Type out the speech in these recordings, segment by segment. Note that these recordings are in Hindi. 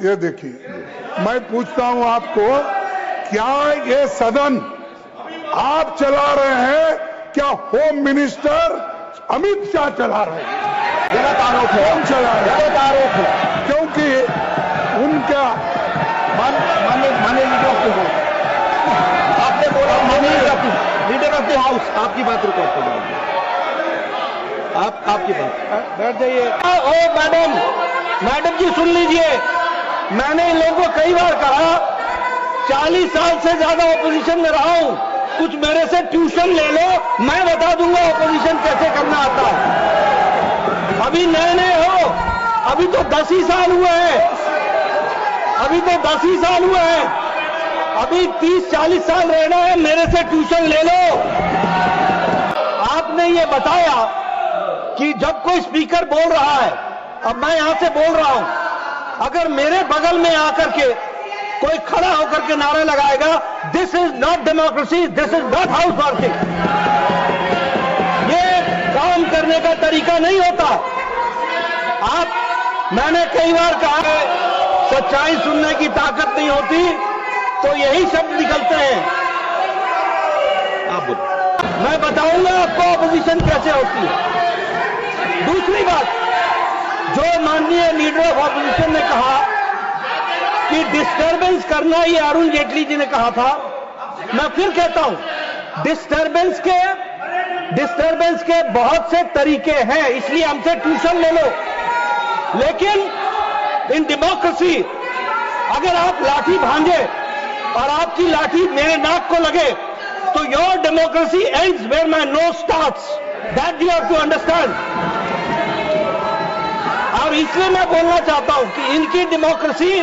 ये देखिए, मैं पूछता हूं आपको, क्या ये सदन आप चला रहे हैं, क्या होम मिनिस्टर अमित शाह चला रहे हैं? गलत आरोप है। कौन चला रहे हैं? गलत आरोप है, क्योंकि उनका माननीय लीडर ऑफ द हाउस आपने बोला, माननीय लीडर ऑफ द हाउस आपकी बात रिकॉर्ड कर जाएगी। आपकी बात बैठ जाइए। ओ मैडम जी सुन लीजिए, मैंने इन लोगों को कई बार कहा 40 साल से ज्यादा ऑपोजिशन में रहा हूं, कुछ मेरे से ट्यूशन ले लो, मैं बता दूंगा ऑपोजिशन कैसे करना आता है। अभी नए नए हो, अभी तो 10 ही साल हुए हैं, अभी तो 10 ही साल हुए हैं, अभी 30-40 साल रहना है, मेरे से ट्यूशन ले लो। आपने ये बताया कि जब कोई स्पीकर बोल रहा है, अब मैं यहां से बोल रहा हूं, अगर मेरे बगल में आकर के कोई खड़ा होकर के नारे लगाएगा, this is not democracy, this is not house working, ये काम करने का तरीका नहीं होता। मैंने कई बार कहा है, सच्चाई सुनने की ताकत नहीं होती तो यही शब्द निकलते हैं। आप मैं बताऊंगा आपको ऑपोजिशन कैसे होती है। दूसरी बात, जो माननीय लीडर ऑफ ऑपोजिशन ने कहा कि डिस्टर्बेंस करना, ये अरुण जेटली जी ने कहा था, मैं फिर कहता हूं डिस्टर्बेंस के बहुत से तरीके हैं, इसलिए हमसे ट्यूशन ले लो। लेकिन इन डेमोक्रेसी अगर आप लाठी भांजे और आपकी लाठी मेरे नाक को लगे तो your democracy ends where my nose starts, that you have to understand. और इसलिए मैं बोलना चाहता हूं कि इनकी डेमोक्रेसी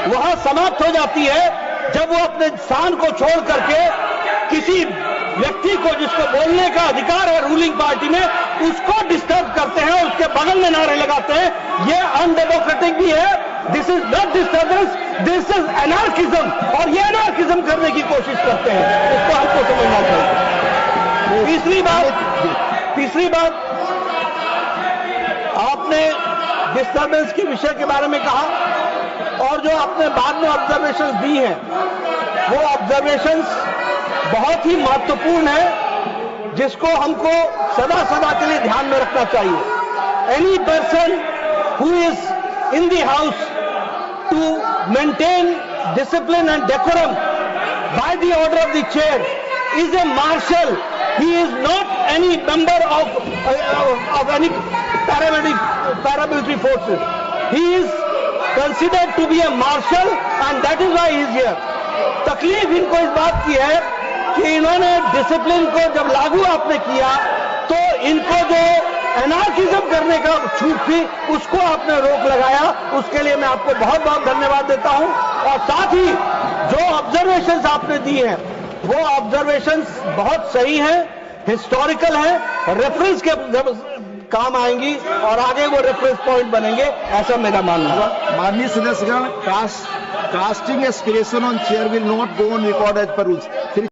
वहां समाप्त हो जाती है जब वो अपने स्थान को छोड़ करके किसी व्यक्ति को, जिसको बोलने का अधिकार है रूलिंग पार्टी में, उसको डिस्टर्ब करते हैं, उसके बगल में नारे लगाते हैं। ये अनडेमोक्रेटिक भी है, this is not disturbance, this is anarchism, और ये एनार्किज्म करने की कोशिश करते हैं, इसको हमको समझना चाहिए। तीसरी बात आपने डिस्टर्बेंस के विषय के बारे में कहा, और जो आपने बाद में ऑब्जर्वेशंस दी हैं, वो ऑब्जर्वेशंस बहुत ही महत्वपूर्ण है, जिसको हमको सदा सदा के लिए ध्यान में रखना चाहिए। Any person who is in the house to maintain discipline and decorum by the order of the chair is a marshal, he is not any member of any paramilitary forces, he is considered to be a marshal and that is why he is here. तकलीफ इनको इस बात की है कि इन्होंने डिसिप्लिन को जब लागू आपने किया तो इनको जो एनार्किज्म करने का छूट थी उसको आपने रोक लगाया, उसके लिए मैं आपको बहुत बहुत धन्यवाद देता हूं। और साथ ही जो ऑब्जर्वेशंस आपने दी हैं वो ऑब्जर्वेशंस बहुत सही हैं, हिस्टोरिकल हैं, रेफरेंस के काम आएंगी और आगे वो रेफरेंस पॉइंट बनेंगे, ऐसा मेरा मानना है। माननीय सदस्यगण, casting aspersion on chair will not go on record as per rules.